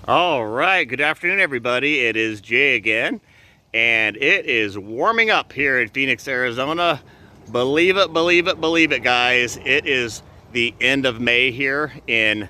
All right, good afternoon, everybody. It is Jay again, and it is warming up here in Phoenix, Arizona. Believe it, believe it, believe it, guys. It is the end of May here in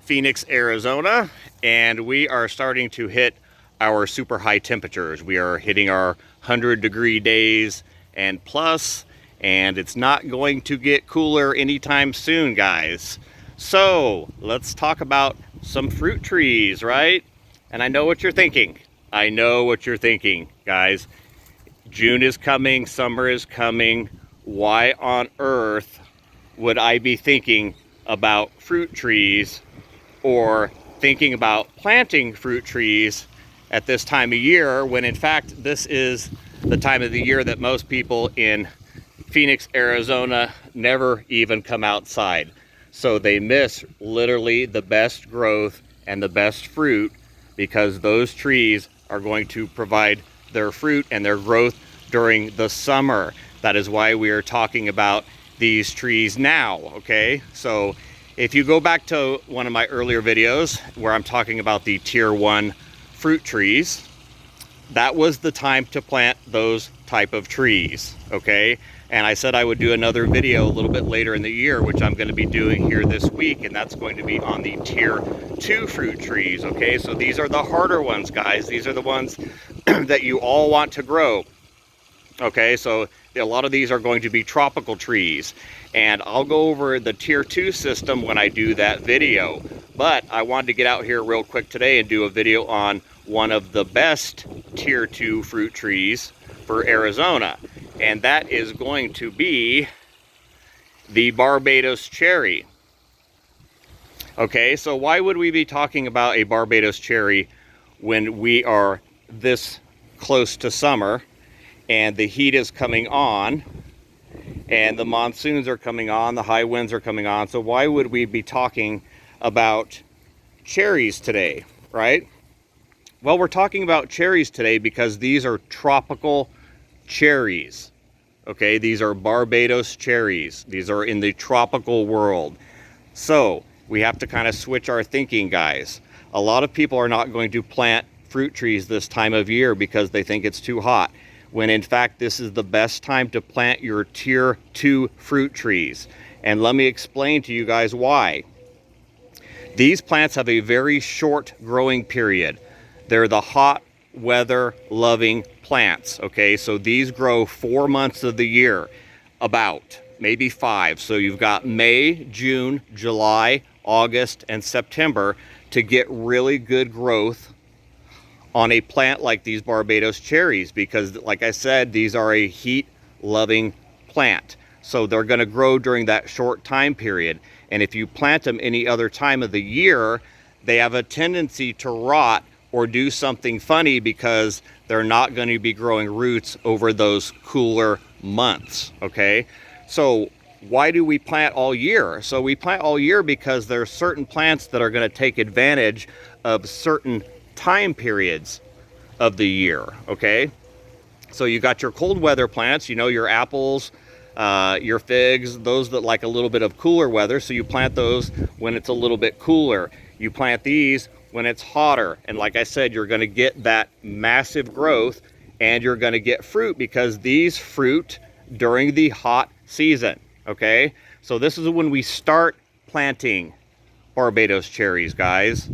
Phoenix, Arizona, and we are starting to hit our super high temperatures. We are hitting our 100-degree days and plus, and it's not going to get cooler anytime soon, guys. So let's talk about some fruit trees, right? And I know what you're thinking. I know what you're thinking, guys. June is coming, summer is coming. Why on earth would I be thinking about fruit trees or thinking about planting fruit trees at this time of year when in fact this is the time of the year that most people in Phoenix, Arizona never even come outside. So they miss literally the best growth and the best fruit because those trees are going to provide their fruit and their growth during the summer. That is why we are talking about these trees now, okay? So if you go back to one of my earlier videos where I'm talking about the tier 1 fruit trees, that was the time to plant those type of trees, okay? And I said I would do another video a little bit later in the year, which I'm going to be doing here this week, and that's going to be on the tier 2 fruit trees, okay? So these are the harder ones, guys. These are the ones that you all want to grow, okay? So a lot of these are going to be tropical trees, and I'll go over the tier 2 system when I do that video. But I wanted to get out here real quick today and do a video on one of the best tier 2 fruit trees for Arizona, and that is going to be the Barbados Cherry. Okay, so why would we be talking about a Barbados Cherry when we are this close to summer and the heat is coming on and the monsoons are coming on, the high winds are coming on? So why would we be talking about cherries today, right? Well, we're talking about cherries today because these are tropical cherries, okay? These are Barbados cherries. These are in the tropical world. So we have to kind of switch our thinking, guys. A lot of people are not going to plant fruit trees this time of year because they think it's too hot, when in fact this is the best time to plant your tier 2 fruit trees. And let me explain to you guys why. These plants have a very short growing period. They're the hot weather loving plants, okay? So these grow 4 months of the year, about maybe 5. So you've got May, June, July, August, and September to get really good growth on a plant like these Barbados cherries, because like I said, these are a heat loving plant. So they're going to grow during that short time period. And if you plant them any other time of the year, they have a tendency to rot or do something funny because they're not going to be growing roots over those cooler months, okay? So why do we plant all year? So we plant all year because there are certain plants that are going to take advantage of certain time periods of the year, okay? So you got your cold weather plants, you know, your apples, your figs, those that like a little bit of cooler weather, so you plant those when it's a little bit cooler. You plant these when it's hotter, and like I said, you're going to get that massive growth and you're going to get fruit because these fruit during the hot season, okay? So this is when we start planting Barbados cherries, guys.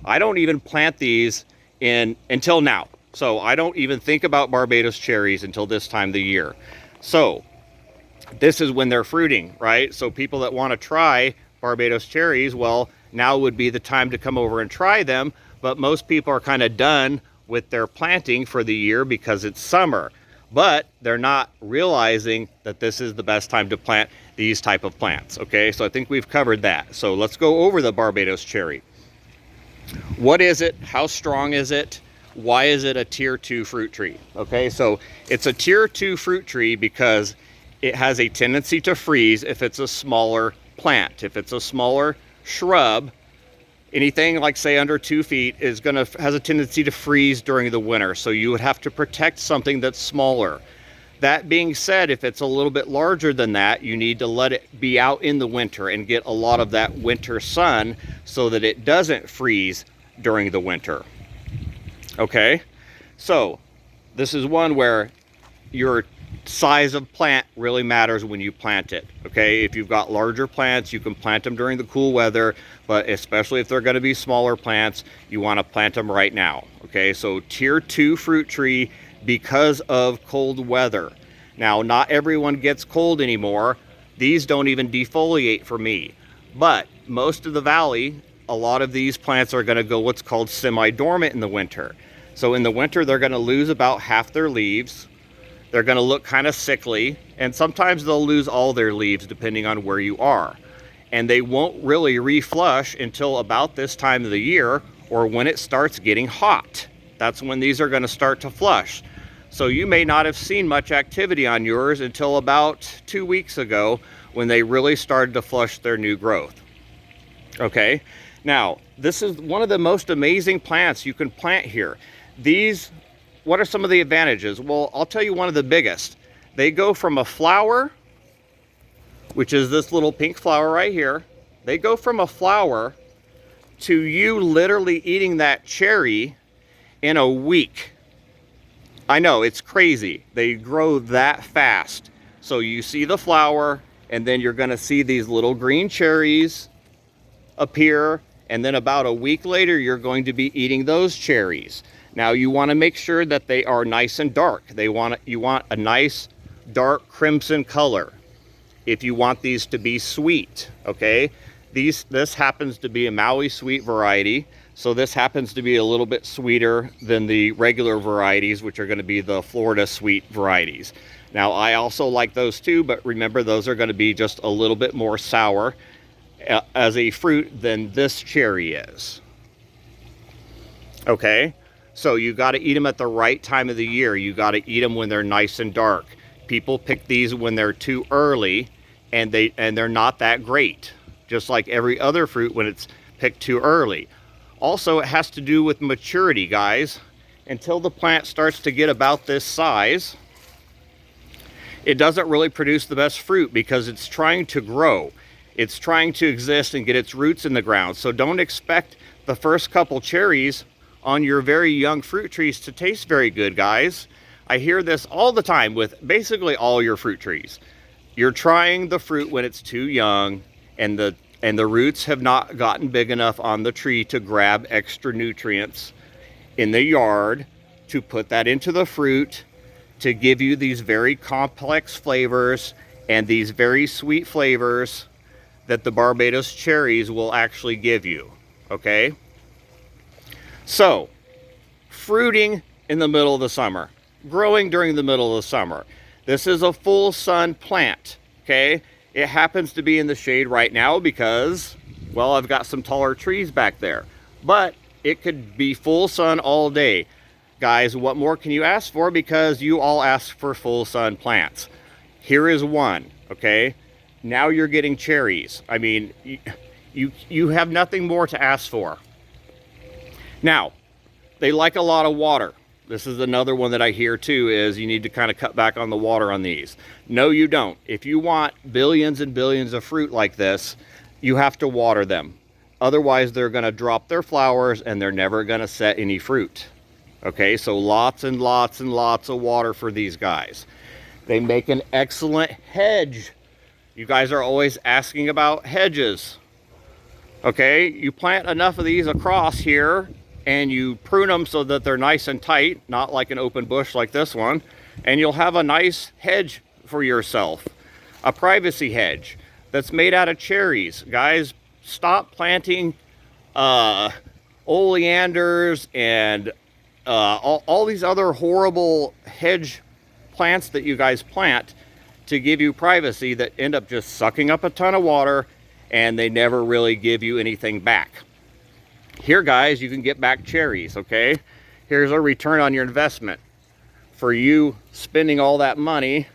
I don't even plant these until now. So I don't even think about Barbados cherries until this time of the year. So this is when they're fruiting, right? So people that want to try Barbados cherries, well, now would be the time to come over and try them. But most people are kind of done with their planting for the year because it's summer. But they're not realizing that this is the best time to plant these type of plants, okay? So I think we've covered that. So let's go over the Barbados cherry. What is it? How strong is it? Why is it a tier 2 fruit tree? Okay, so it's a tier 2 fruit tree because it has a tendency to freeze if it's a smaller plant. If it's a smaller shrub, anything like say under 2 feet has a tendency to freeze during the winter. So you would have to protect something that's smaller. That being said, if it's a little bit larger than that, you need to let it be out in the winter and get a lot of that winter sun so that it doesn't freeze during the winter. Okay, so this is one where your size of plant really matters when you plant it. Okay, if you've got larger plants, you can plant them during the cool weather, but especially if they're going to be smaller plants, you want to plant them right now. Okay, so tier 2 fruit tree because of cold weather. Now, not everyone gets cold anymore. These don't even defoliate for me, but most of the valley, a lot of these plants are going to go what's called semi-dormant in the winter. So in the winter, they're going to lose about half their leaves. They're going to look kind of sickly, and sometimes they'll lose all their leaves depending on where you are. And they won't really reflush until about this time of the year or when it starts getting hot. That's when these are going to start to flush. So you may not have seen much activity on yours until about 2 weeks ago when they really started to flush their new growth. Okay, now this is one of the most amazing plants you can plant here. These, what are some of the advantages? Well, I'll tell you one of the biggest. They go from a flower, which is this little pink flower right here. They go from a flower to you literally eating that cherry in a week. I know, it's crazy. They grow that fast. So you see the flower, and then you're gonna see these little green cherries appear, and then about a week later, you're going to be eating those cherries. Now you want to make sure that they are nice and dark. You want a nice dark crimson color if you want these to be sweet. Okay, this happens to be a Maui sweet variety, so this happens to be a little bit sweeter than the regular varieties, which are going to be the Florida sweet varieties. Now I also like those too, but remember, those are going to be just a little bit more sour as a fruit than this cherry is. Okay, so you got to eat them at the right time of the year. You got to eat them when they're nice and dark. People pick these when they're too early, and they're not that great. Just like every other fruit when it's picked too early. Also, it has to do with maturity, guys. Until the plant starts to get about this size, it doesn't really produce the best fruit because it's trying to grow. It's trying to exist and get its roots in the ground. So don't expect the first couple cherries on your very young fruit trees to taste very good, guys. I hear this all the time with basically all your fruit trees. You're trying the fruit when it's too young, and the roots have not gotten big enough on the tree to grab extra nutrients in the yard to put that into the fruit to give you these very complex flavors and these very sweet flavors that the Barbados cherries will actually give you. Okay, so fruiting in the middle of the summer, growing during the middle of the summer. This is a full sun plant. Okay, it happens to be in the shade right now because, well, I've got some taller trees back there, but it could be full sun all day. Guys, what more can you ask for? Because you all ask for full sun plants. Here is one. Okay, now you're getting cherries. I mean, you have nothing more to ask for. Now, they like a lot of water. This is another one that I hear too, is you need to kind of cut back on the water on these. No, you don't. If you want billions and billions of fruit like this, you have to water them. Otherwise, they're going to drop their flowers and they're never going to set any fruit. Okay, so lots and lots and lots of water for these guys. They make an excellent hedge. You guys are always asking about hedges. Okay, you plant enough of these across here and you prune them so that they're nice and tight, not like an open bush like this one, and you'll have a nice hedge for yourself, a privacy hedge that's made out of cherries. Guys, stop planting oleanders and all these other horrible hedge plants that you guys plant to give you privacy that end up just sucking up a ton of water, and they never really give you anything back. Here, guys, you can get back cherries. Okay, here's a return on your investment for you spending all that money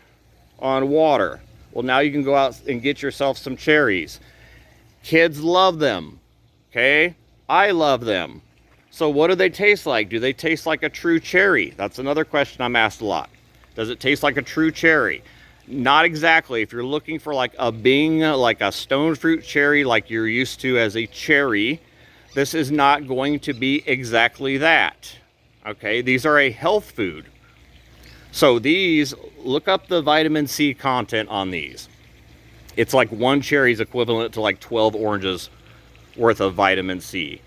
on water. Well, now you can go out and get yourself some cherries. Kids love them. Okay, I love them. So what do they taste like? Do they taste like a true cherry? That's another question I'm asked a lot. Does it taste like a true cherry? Not exactly. If you're looking for like a Bing, like a stone fruit cherry like you're used to as a cherry, this is not going to be exactly that. Okay, these are a health food. So these, look up the vitamin C content on these. It's like one cherry is equivalent to like 12 oranges worth of vitamin C.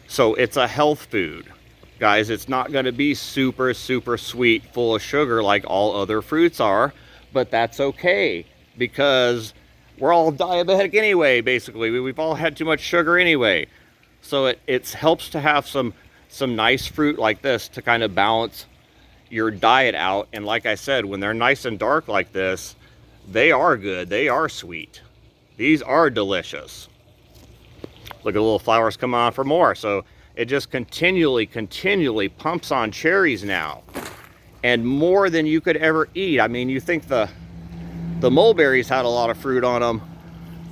So it's a health food. Guys, it's not going to be super, super sweet, full of sugar like all other fruits are, but that's okay because we're all diabetic anyway, basically. We've all had too much sugar anyway. So it helps to have some nice fruit like this to kind of balance your diet out. And like I said, when they're nice and dark like this, they are good. They are sweet. These are delicious. Look at the little flowers coming on for more. So it just continually pumps on cherries now. And more than you could ever eat. I mean, you think the mulberries had a lot of fruit on them.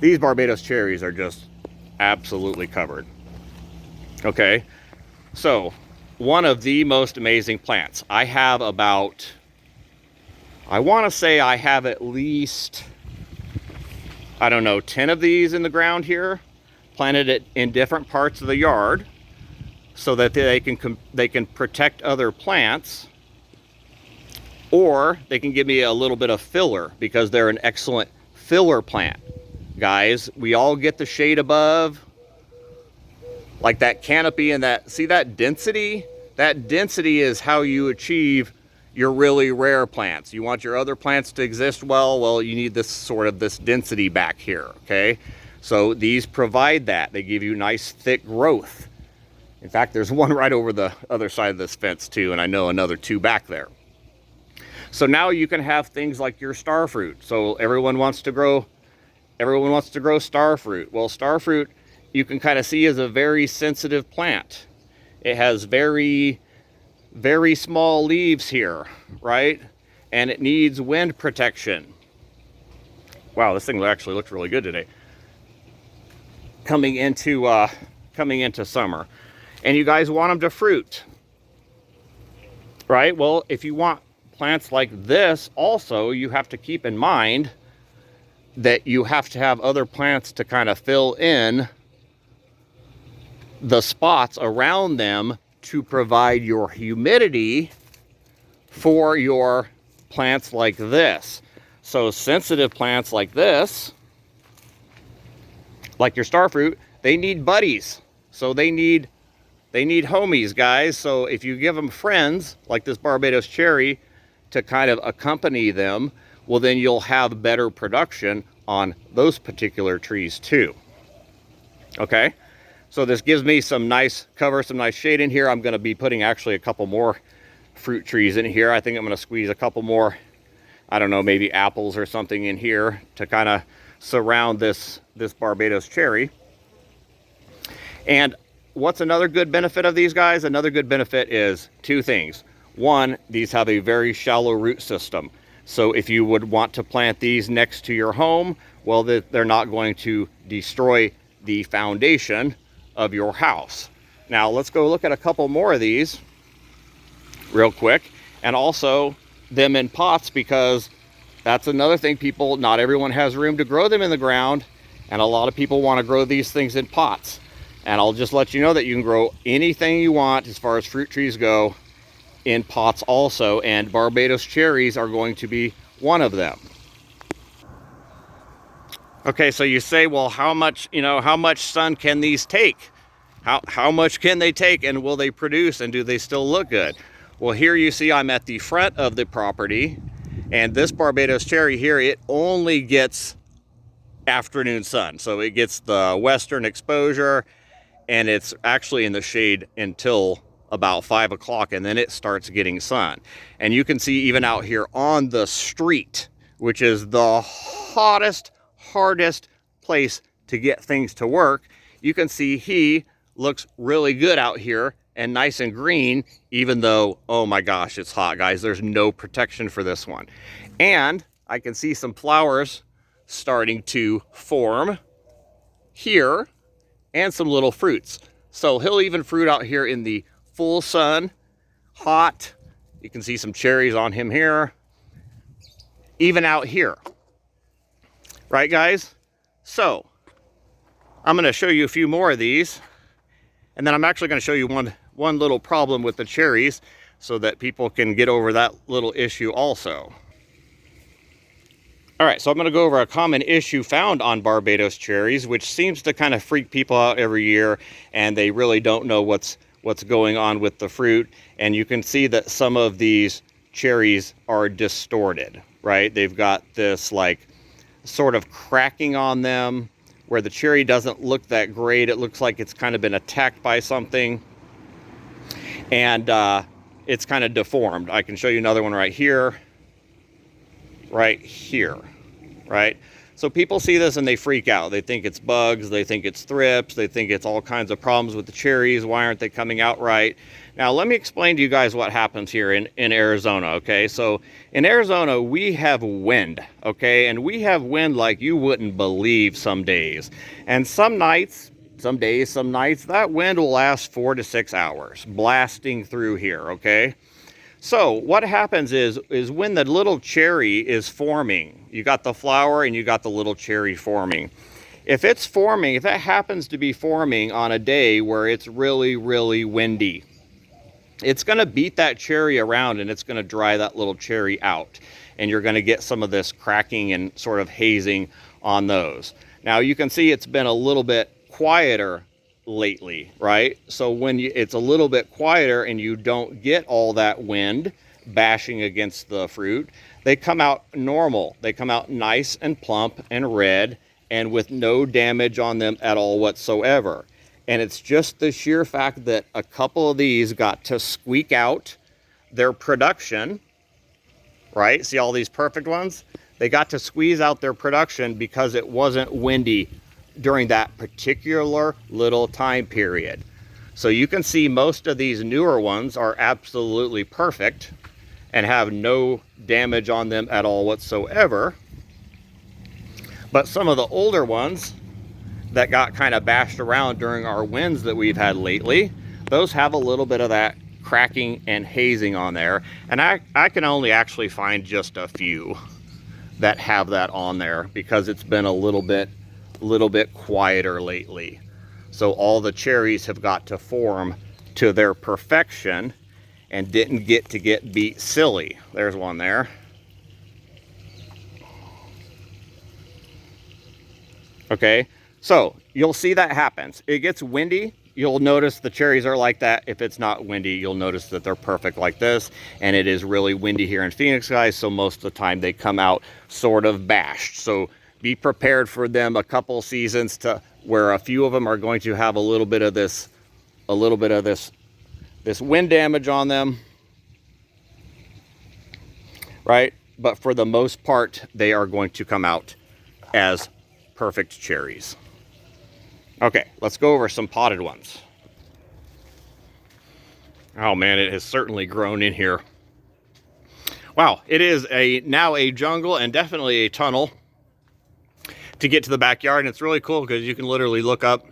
These Barbados cherries are just absolutely covered. Okay, so one of the most amazing plants. I have about, I want to say I have at least, I don't know, 10 of these in the ground here, planted it in different parts of the yard so that they can protect other plants, or they can give me a little bit of filler because they're an excellent filler plant. Guys, we all get the shade above, like that canopy and that, see that density? That density is how you achieve your really rare plants. You want your other plants to exist well, you need this density back here, okay? So these provide that. They give you nice thick growth. In fact, there's one right over the other side of this fence too, and I know another two back there. So now you can have things like your star fruit. So everyone wants to grow star fruit. Well, star fruit, you can kind of see, is a very sensitive plant. It has very, very small leaves here, right? And it needs wind protection. Wow, this thing actually looks really good today. Coming into summer. And you guys want them to fruit, right? Well, if you want plants like this also, you have to keep in mind that you have to have other plants to kind of fill in the spots around them to provide your humidity for your plants like this. So sensitive plants like this, like your star fruit, they need buddies. So they need homies, guys. So if you give them friends like this Barbados cherry to kind of accompany them, well, then you'll have better production on those particular trees too. Okay, so this gives me some nice cover, some nice shade in here. I'm going to be putting actually a couple more fruit trees in here. I think I'm going to squeeze a couple more, I don't know, maybe apples or something in here to kind of surround this Barbados cherry. And what's another good benefit of these guys? Another good benefit is two things. One, these have a very shallow root system. So if you would want to plant these next to your home, well, they're not going to destroy the foundation of your house. Now let's go look at a couple more of these real quick, and also them in pots, because that's another thing. Not everyone has room to grow them in the ground, and a lot of people want to grow these things in pots. And I'll just let you know that you can grow anything you want as far as fruit trees go in pots also, and Barbados cherries are going to be one of them. Okay, so you say, well, how much sun can these take? How much can they take, and will they produce, and do they still look good? Well, here you see I'm at the front of the property, and this Barbados cherry here, it only gets afternoon sun. So it gets the western exposure, and it's actually in the shade until about 5 o'clock, and then it starts getting sun. And you can see even out here on the street, which is the hottest, hardest place to get things to work, you can see he looks really good out here and nice and green, even though, oh my gosh, it's hot, guys. There's no protection for this one. And I can see some flowers starting to form here and some little fruits. So he'll even fruit out here in the full sun, hot. You can see some cherries on him here, even out here. Right, guys? So I'm going to show you a few more of these. And then I'm actually going to show you one little problem with the cherries so that people can get over that little issue also. All right, so I'm going to go over a common issue found on Barbados cherries, which seems to kind of freak people out every year, and they really don't know what's going on with the fruit. And you can see that some of these cherries are distorted, right? They've got this like sort of cracking on them where the cherry doesn't look that great. It looks like it's kind of been attacked by something, and it's kind of deformed. I can show you another one right here. Right here, right? So people see this and they freak out. They think it's bugs, they think it's thrips, they think it's all kinds of problems with the cherries. Why aren't they coming out right? Now, let me explain to you guys what happens here in Arizona, okay? So in Arizona, we have wind, okay? And we have wind like you wouldn't believe some days. And some nights, some days, some nights, that wind will last 4 to 6 hours, blasting through here, okay? So what happens is when the little cherry is forming, you got the flower and you got the little cherry forming. If it's forming, if it happens to be forming on a day where it's really, really windy, it's going to beat that cherry around and it's going to dry that little cherry out. And you're going to get some of this cracking and sort of hazing on those. Now you can see it's been a little bit quieter lately, right? So when it's a little bit quieter and you don't get all that wind bashing against the fruit, they come out normal. They come out nice and plump and red and with no damage on them at all whatsoever. And it's just the sheer fact that a couple of these got to squeak out their production, right? See all these perfect ones? They got to squeeze out their production because it wasn't windy during that particular little time period. So you can see most of these newer ones are absolutely perfect and have no damage on them at all whatsoever. But some of the older ones that got kind of bashed around during our winds that we've had lately, those have a little bit of that cracking and hazing on there. And I can only actually find just a few that have that on there because it's been a little bit quieter lately. So all the cherries have got to form to their perfection and didn't get beat silly. There's one there. Okay, so you'll see that happens. It gets windy, you'll notice the cherries are like that. If it's not windy, you'll notice that they're perfect like this. And it is really windy here in Phoenix, guys, so most of the time they come out sort of bashed. So be prepared for them a couple seasons to where a few of them are going to have a little bit of this wind damage on them, right? But for the most part, they are going to come out as perfect cherries. Okay, let's go over some potted ones. Oh man, it has certainly grown in here. Wow, it is now a jungle and definitely a tunnel to get to the backyard. And it's really cool because you can literally look up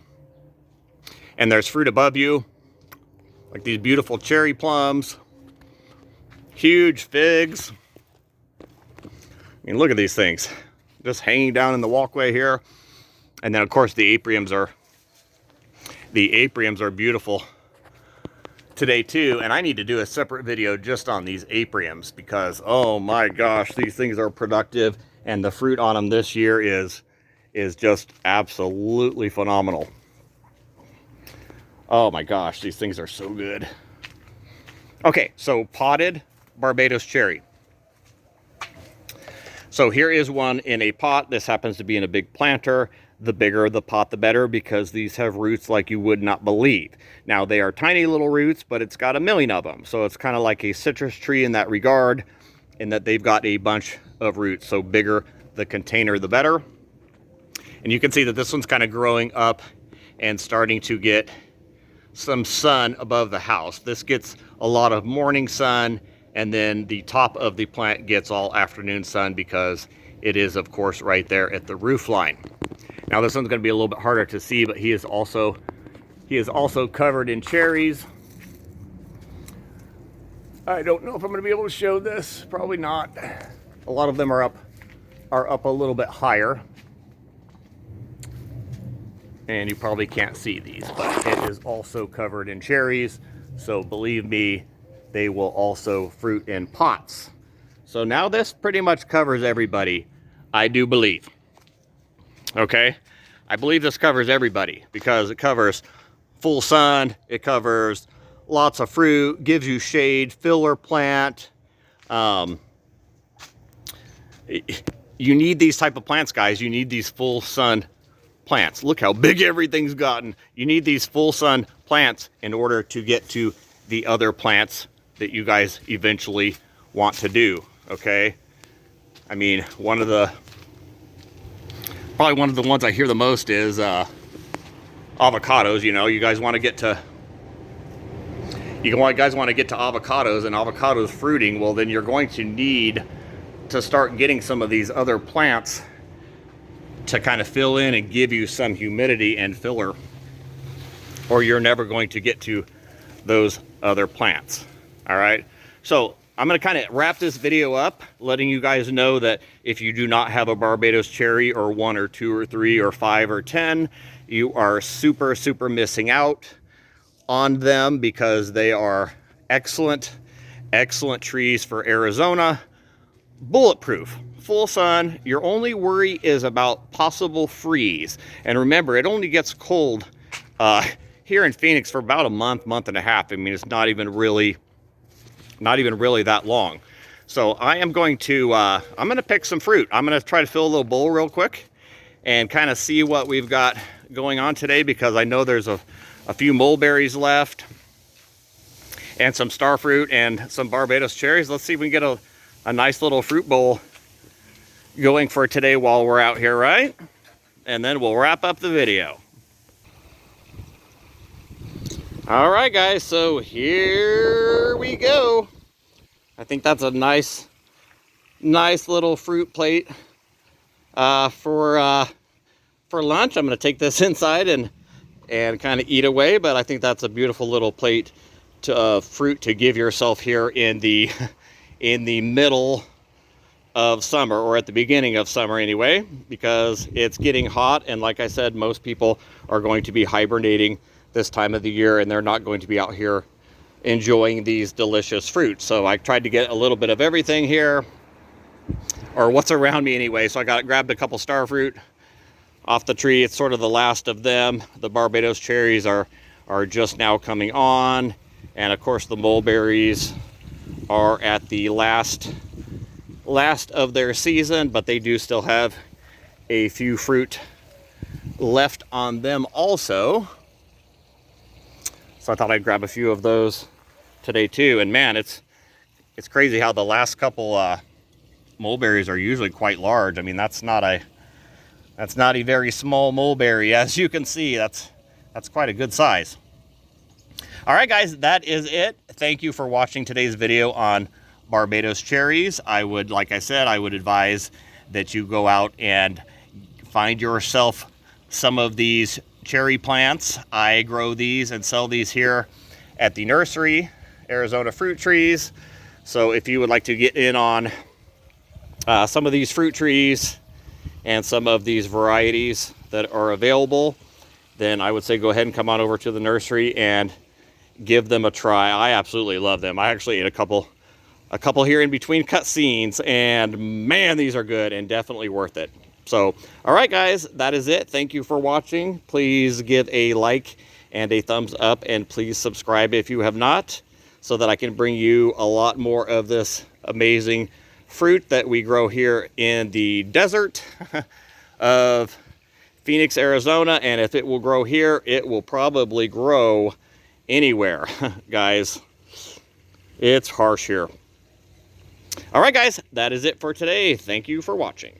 and there's fruit above you, like these beautiful cherry plums, huge figs. I mean, look at these things just hanging down in the walkway here. And then of course the apriums are beautiful today too. And I need to do a separate video just on these apriums because, oh my gosh, these things are productive and the fruit on them this year is just absolutely phenomenal. Oh my gosh, these things are so good. Okay, so potted Barbados cherry. So here is one in a pot. This happens to be in a big planter. The bigger the pot, the better, because these have roots like you would not believe. Now, they are tiny little roots, but it's got a million of them. So it's kind of like a citrus tree in that regard, in that they've got a bunch of roots. So bigger the container, the better. And you can see that this one's kind of growing up and starting to get some sun above the house. This gets a lot of morning sun, and then the top of the plant gets all afternoon sun because it is, of course, right there at the roof line. Now this one's going to be a little bit harder to see, but he is also covered in cherries. I don't know if I'm going to be able to show this. Probably not. A lot of them are up a little bit higher. and you probably can't see these, but it is also covered in cherries. So believe me, they will also fruit in pots. So now this pretty much covers everybody, I do believe. Okay, I believe this covers everybody because it covers full sun, it covers lots of fruit, gives you shade, filler plant. You need these type of plants, guys. You need these full sun plants. Look how big everything's gotten. You need these full sun plants in order to get to the other plants that you guys eventually want to do, okay? I mean, probably one of the ones I hear the most is avocados. You know, you guys want to get to avocados, and avocados fruiting. Well, then you're going to need to start getting some of these other plants to kind of fill in and give you some humidity and filler, or you're never going to get to those other plants. All right, so I'm going to kind of wrap this video up, letting you guys know that if you do not have a Barbados Cherry, or 1 or 2 or 3 or 5 or 10, you are super missing out on them, because they are excellent trees for Arizona. Bulletproof, full sun. Your only worry is about possible freeze. And remember, it only gets cold here in Phoenix for about a month and a half. I mean, it's not even really that long. So I am going to I'm going to pick some fruit. I'm going to try to fill a little bowl real quick and kind of see what we've got going on today, because I know there's a few mulberries left and some star fruit and some Barbados cherries. Let's see if we can get a nice little fruit bowl going for today while we're out here, right? And then we'll wrap up the video. All right, guys, so here we go. I think that's a nice little fruit plate for lunch. I'm going to take this inside and kind of eat away, but I think that's a beautiful little plate to fruit to give yourself here in the middle of summer, or at the beginning of summer anyway, because it's getting hot, and like I said, most people are going to be hibernating this time of the year, and they're not going to be out here enjoying these delicious fruits. So I tried to get a little bit of everything here, or what's around me anyway. So I grabbed a couple star fruit off the tree. It's sort of the last of them. The Barbados cherries are just now coming on, and of course the mulberries are at the last of their season, but they do still have a few fruit left on them also. So I thought I'd grab a few of those today too. And man, it's crazy how the last couple mulberries are usually quite large. I mean, that's not a very small mulberry. As you can see, that's quite a good size. All right, guys, that is it. Thank you for watching today's video on Barbados cherries. Like I said, I would advise that you go out and find yourself some of these cherry plants. I grow these and sell these here at the nursery, Arizona Fruit Trees. So if you would like to get in on some of these fruit trees and some of these varieties that are available, then I would say go ahead and come on over to the nursery and give them a try. I absolutely love them. I actually ate a couple here in between cut scenes, and man, these are good and definitely worth it. So, all right, guys, that is it. Thank you for watching. Please give a like and a thumbs up, and please subscribe if you have not, so that I can bring you a lot more of this amazing fruit that we grow here in the desert of Phoenix, Arizona. And if it will grow here, it will probably grow anywhere, guys. It's harsh here. All right, guys, that is it for today. Thank you for watching.